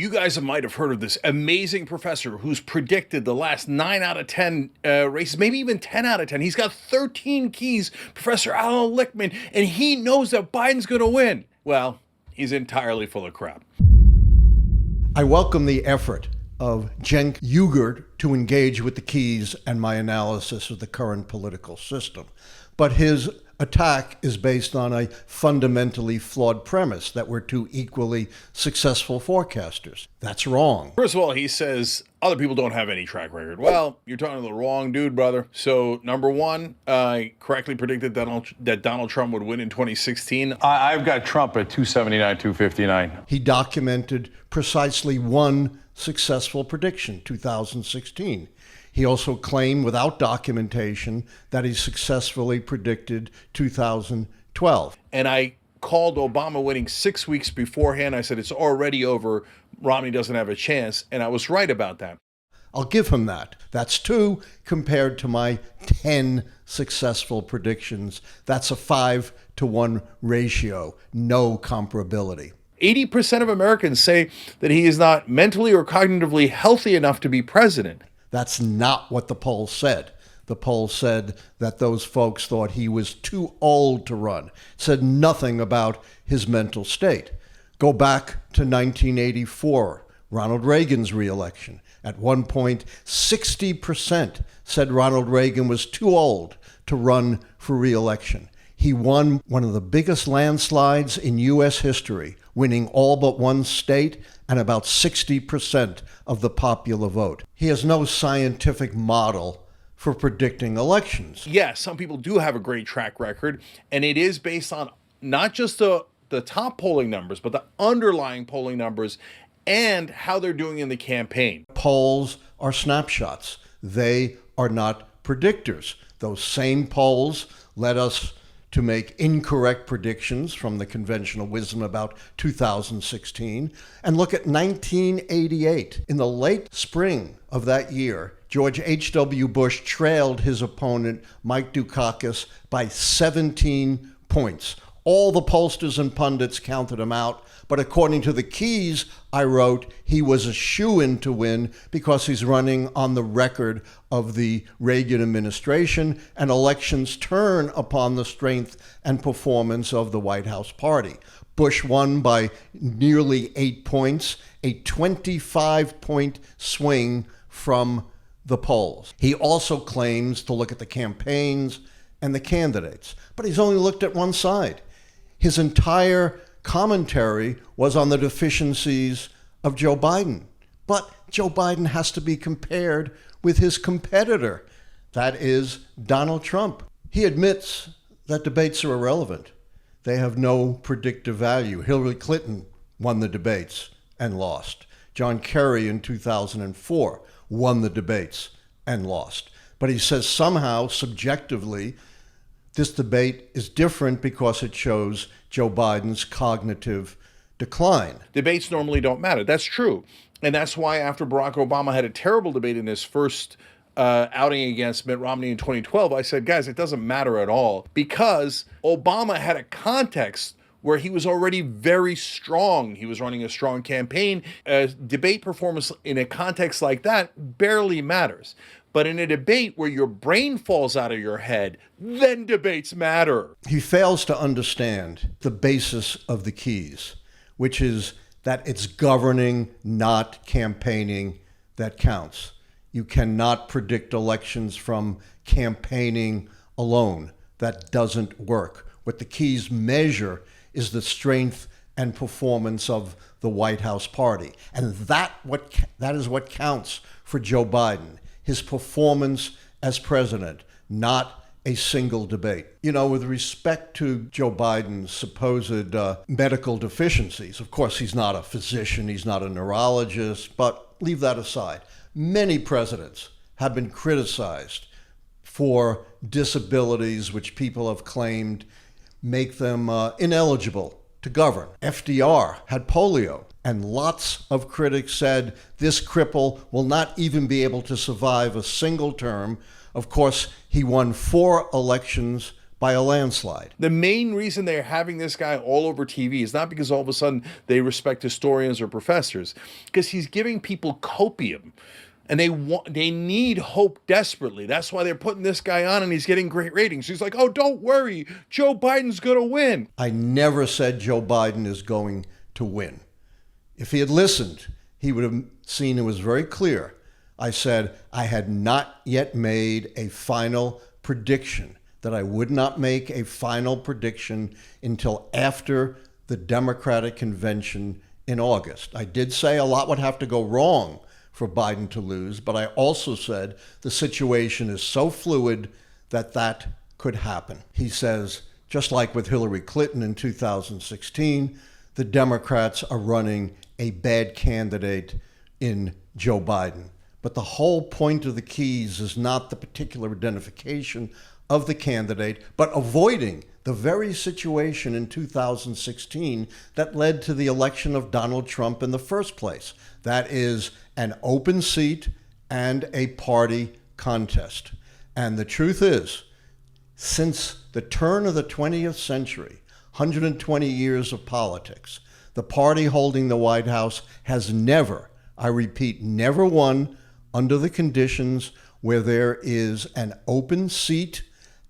You guys might have heard of this amazing professor who's predicted the last 9 out of 10 races, maybe even 10 out of 10. He's got 13 keys, Professor Allan Lichtman, and he knows that Biden's going to win. Well, he's entirely full of crap. I welcome the effort of Cenk Uygur to engage with the keys and my analysis of the current political system. But his attack is based on a fundamentally flawed premise that we're two equally successful forecasters. That's wrong. First of all, he says other people don't have any track record. Well, you're talking to the wrong dude, brother. So, number one, I correctly predicted that Donald Trump would win in 2016. I've got Trump at 279, 259. He documented precisely one successful prediction, 2016. He also claimed without documentation that he successfully predicted 2012. And I called Obama winning 6 weeks beforehand. I said, it's already over. Romney doesn't have a chance. And I was right about that. I'll give him that. That's 2 compared to my 10 successful predictions. That's a 5-to-1 ratio. No comparability. 80% of Americans say that he is not mentally or cognitively healthy enough to be president. That's not what the poll said. The poll said that those folks thought he was too old to run. It said nothing about his mental state. Go back to 1984, Ronald Reagan's reelection. At one point, 60% said Ronald Reagan was too old to run for reelection. He won one of the biggest landslides in U.S. history, winning all but one state and about 60% of the popular vote. He has no scientific model for predicting elections. Yes, some people do have a great track record, and it is based on not just the top polling numbers, but the underlying polling numbers and how they're doing in the campaign. Polls are snapshots. They are not predictors. Those same polls led us to make incorrect predictions from the conventional wisdom about 2016. And look at 1988. In the late spring of that year, George H.W. Bush trailed his opponent, Mike Dukakis, by 17 points. All the pollsters and pundits counted him out, but according to the keys I wrote, he was a shoo-in to win because he's running on the record of the Reagan administration, and elections turn upon the strength and performance of the White House party. Bush won by nearly 8 points, a 25-point swing from the polls. He also claims to look at the campaigns and the candidates, but he's only looked at one side. His entire commentary was on the deficiencies of Joe Biden. But Joe Biden has to be compared with his competitor, that is Donald Trump. He admits that debates are irrelevant. They have no predictive value. Hillary Clinton won the debates and lost. John Kerry in 2004 won the debates and lost. But he says somehow, subjectively, this debate is different because it shows Joe Biden's cognitive decline. Debates normally don't matter. That's true. And that's why after Barack Obama had a terrible debate in his first outing against Mitt Romney in 2012, I said, guys, it doesn't matter at all because Obama had a context where he was already very strong. He was running a strong campaign. Debate performance in a context like that barely matters. But in a debate where your brain falls out of your head, then debates matter. He fails to understand the basis of the keys, which is that it's governing, not campaigning, that counts. You cannot predict elections from campaigning alone. That doesn't work. What the keys measure is the strength and performance of the White House party. And that is what counts for Joe Biden. His performance as president, not a single debate. You know, with respect to Joe Biden's supposed medical deficiencies, of course, he's not a physician, he's not a neurologist, but leave that aside. Many presidents have been criticized for disabilities which people have claimed make them ineligible to govern. FDR had polio, and lots of critics said this cripple will not even be able to survive a single term. Of course, he won 4 elections by a landslide. The main reason they're having this guy all over TV is not because all of a sudden they respect historians or professors, because he's giving people copium. And they need hope desperately. That's why they're putting this guy on, and he's getting great ratings. He's like, oh, don't worry, Joe Biden's going to win. I never said Joe Biden is going to win. If he had listened, he would have seen it was very clear. I said I had not yet made a final prediction, that I would not make a final prediction until after the Democratic convention in August. I did say a lot would have to go wrong for Biden to lose, but I also said the situation is so fluid that could happen. He says, just like with Hillary Clinton in 2016, the Democrats are running a bad candidate in Joe Biden. But the whole point of the keys is not the particular identification of the candidate, but avoiding the very situation in 2016 that led to the election of Donald Trump in the first place. That is an open seat and a party contest. And the truth is, since the turn of the 20th century, 120 years of politics, the party holding the White House has never, I repeat, never won under the conditions where there is an open seat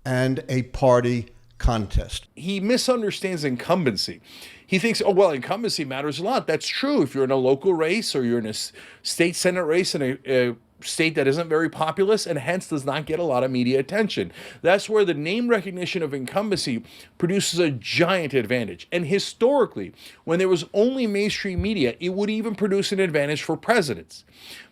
and a party contest. He misunderstands incumbency. He thinks, oh, well, incumbency matters a lot. That's true. If you're in a local race or you're in a state Senate race in a state that isn't very populous and hence does not get a lot of media attention. That's where the name recognition of incumbency produces a giant advantage. And historically, when there was only mainstream media, it would even produce an advantage for presidents.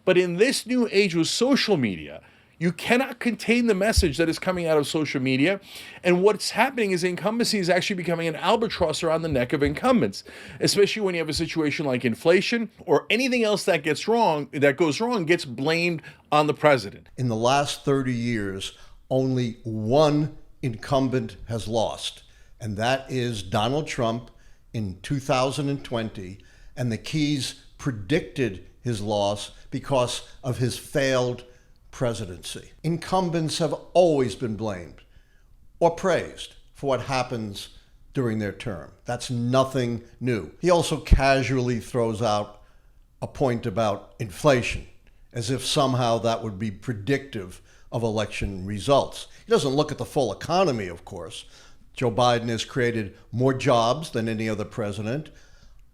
But in this new age with social media, you cannot contain the message that is coming out of social media. And what's happening is incumbency is actually becoming an albatross around the neck of incumbents, especially when you have a situation like inflation or anything else that goes wrong gets blamed on the president. In the last 30 years, only one incumbent has lost, and that is Donald Trump in 2020. And the keys predicted his loss because of his failed presidency. Incumbents have always been blamed or praised for what happens during their term. That's nothing new. He also casually throws out a point about inflation, as if somehow that would be predictive of election results. He doesn't look at the full economy, of course. Joe Biden has created more jobs than any other president.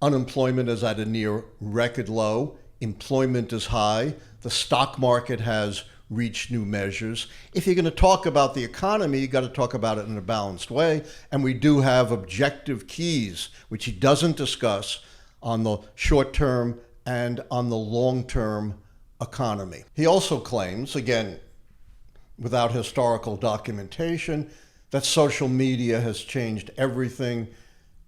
Unemployment is at a near record low. Employment is high. The stock market has reached new measures. If you're going to talk about the economy, you got to talk about it in a balanced way. And we do have objective keys, which he doesn't discuss, on the short term and on the long term economy. He also claims, again, without historical documentation, that social media has changed everything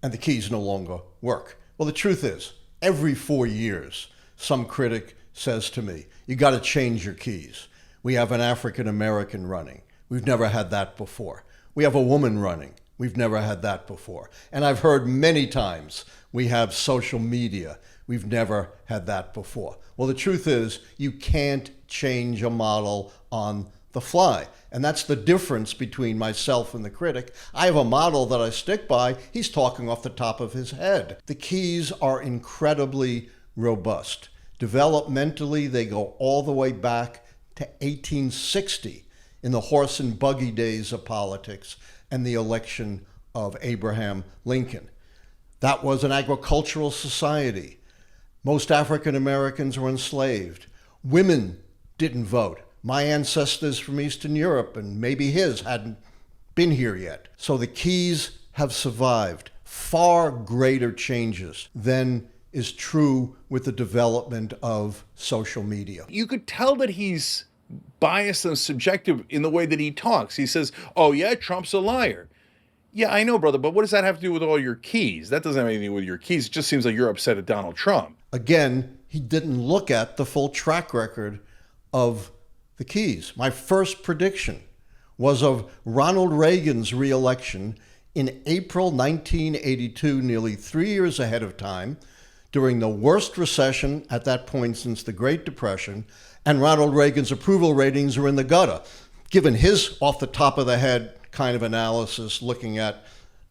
and the keys no longer work. Well, the truth is, every 4 years, some critic says to me, you got to change your keys. We have an African American running. We've never had that before. We have a woman running. We've never had that before. And I've heard many times we have social media. We've never had that before. Well, the truth is you can't change a model on the fly. And that's the difference between myself and the critic. I have a model that I stick by. He's talking off the top of his head. The keys are incredibly robust. Developmentally, they go all the way back to 1860 in the horse and buggy days of politics and the election of Abraham Lincoln. That was an agricultural society. Most African Americans were enslaved. Women didn't vote. My ancestors from Eastern Europe, and maybe his, hadn't been here yet. So the keys have survived far greater changes than is true with the development of social media. You could tell that he's biased and subjective in the way that he talks. He says, oh yeah, Trump's a liar. Yeah, I know, brother, but what does that have to do with all your keys? That doesn't have anything to do with your keys. It just seems like you're upset at Donald Trump. Again, he didn't look at the full track record of the keys. My first prediction was of Ronald Reagan's re-election in April 1982, nearly 3 years ahead of time, during the worst recession at that point since the Great Depression, and Ronald Reagan's approval ratings are in the gutter. Given his off the top of the head kind of analysis looking at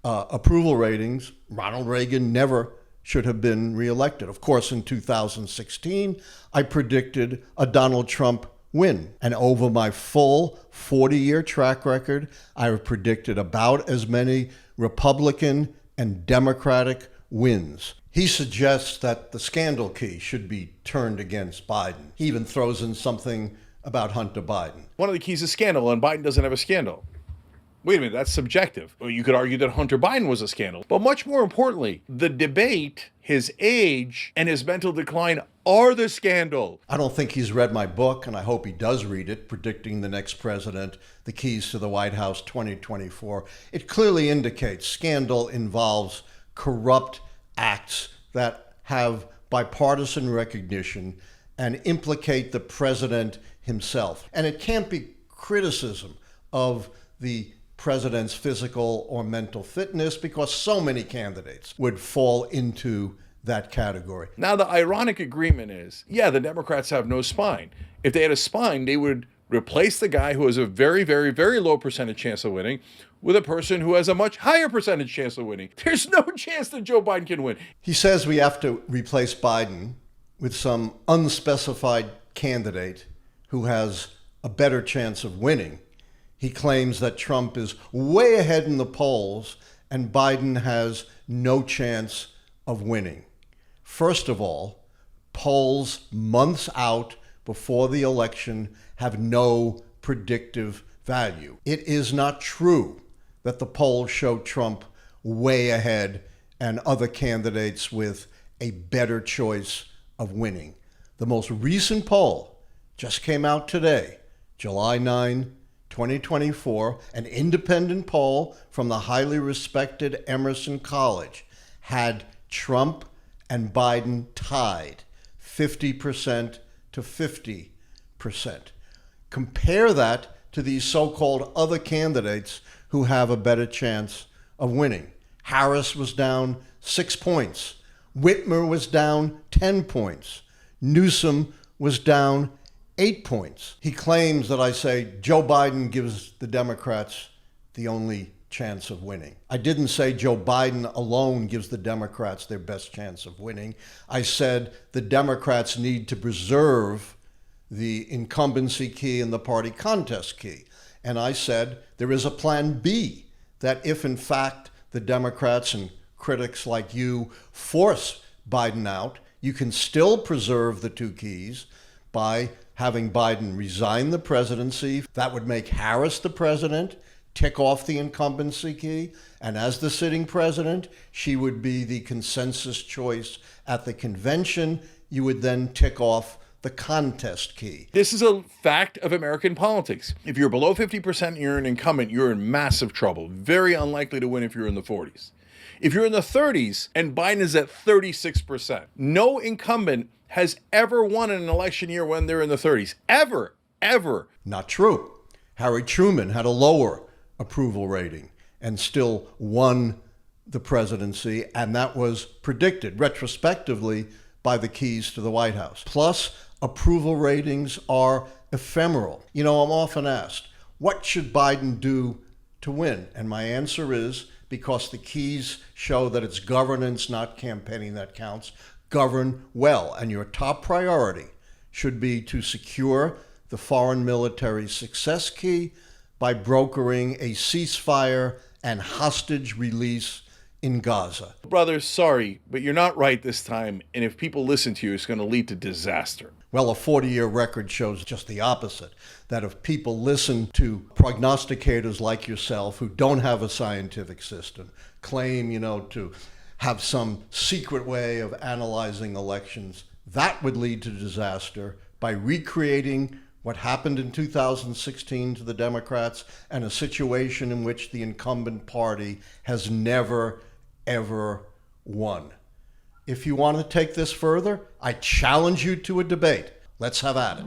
approval ratings, Ronald Reagan never should have been reelected. Of course, in 2016, I predicted a Donald Trump win. And over my full 40-year track record, I have predicted about as many Republican and Democratic wins. He suggests that the scandal key should be turned against Biden. He even throws in something about Hunter Biden. One of the keys is scandal, and Biden doesn't have a scandal. Wait a minute, that's subjective. Well, you could argue that Hunter Biden was a scandal. But much more importantly, the debate, his age, and his mental decline are the scandal. I don't think he's read my book, and I hope he does read it, Predicting the Next President, The Keys to the White House 2024. It clearly indicates scandal involves corrupt acts that have bipartisan recognition and implicate the president himself. And it can't be criticism of the president's physical or mental fitness because so many candidates would fall into that category. Now, the ironic agreement is, yeah, the Democrats have no spine. If they had a spine, they would replace the guy who has a very, very, very low percentage chance of winning with a person who has a much higher percentage chance of winning. There's no chance that Joe Biden can win. He says we have to replace Biden with some unspecified candidate who has a better chance of winning. He claims that Trump is way ahead in the polls and Biden has no chance of winning. First of all, polls months out before the election have no predictive value. It is not true that the polls show Trump way ahead and other candidates with a better choice of winning. The most recent poll just came out today, July 9, 2024, an independent poll from the highly respected Emerson College had Trump and Biden tied 50% to 50%. Compare that to these so-called other candidates who have a better chance of winning. Harris was down 6 points. Whitmer was down 10 points. Newsom was down 8 points. He claims that I say Joe Biden gives the Democrats the only chance of winning. I didn't say Joe Biden alone gives the Democrats their best chance of winning. I said the Democrats need to preserve the incumbency key and the party contest key. And I said there is a plan B, that if in fact the Democrats and critics like you force Biden out, you can still preserve the two keys by having Biden resign the presidency. That would make Harris the president, tick off the incumbency key, and as the sitting president, she would be the consensus choice at the convention. You would then tick off the contest key. This is a fact of American politics. If you're below 50% and you're an incumbent, you're in massive trouble. Very unlikely to win if you're in the 40s. If you're in the 30s and Biden is at 36%, no incumbent has ever won in an election year when they're in the 30s. Ever. Not true. Harry Truman had a lower approval rating and still won the presidency, and that was predicted retrospectively by the keys to the White House. Plus, approval ratings are ephemeral. You know, I'm often asked, what should Biden do to win? And my answer is, because the keys show that it's governance, not campaigning, that counts. Govern well, and your top priority should be to secure the foreign military success key by brokering a ceasefire and hostage release in Gaza. Brothers, sorry, but you're not right this time, and if people listen to you, it's going to lead to disaster. Well, a 40-year record shows just the opposite, that if people listen to prognosticators like yourself who don't have a scientific system, claim, to have some secret way of analyzing elections, that would lead to disaster by recreating what happened in 2016 to the Democrats and a situation in which the incumbent party has never, ever won. If you want to take this further, I challenge you to a debate. Let's have at it.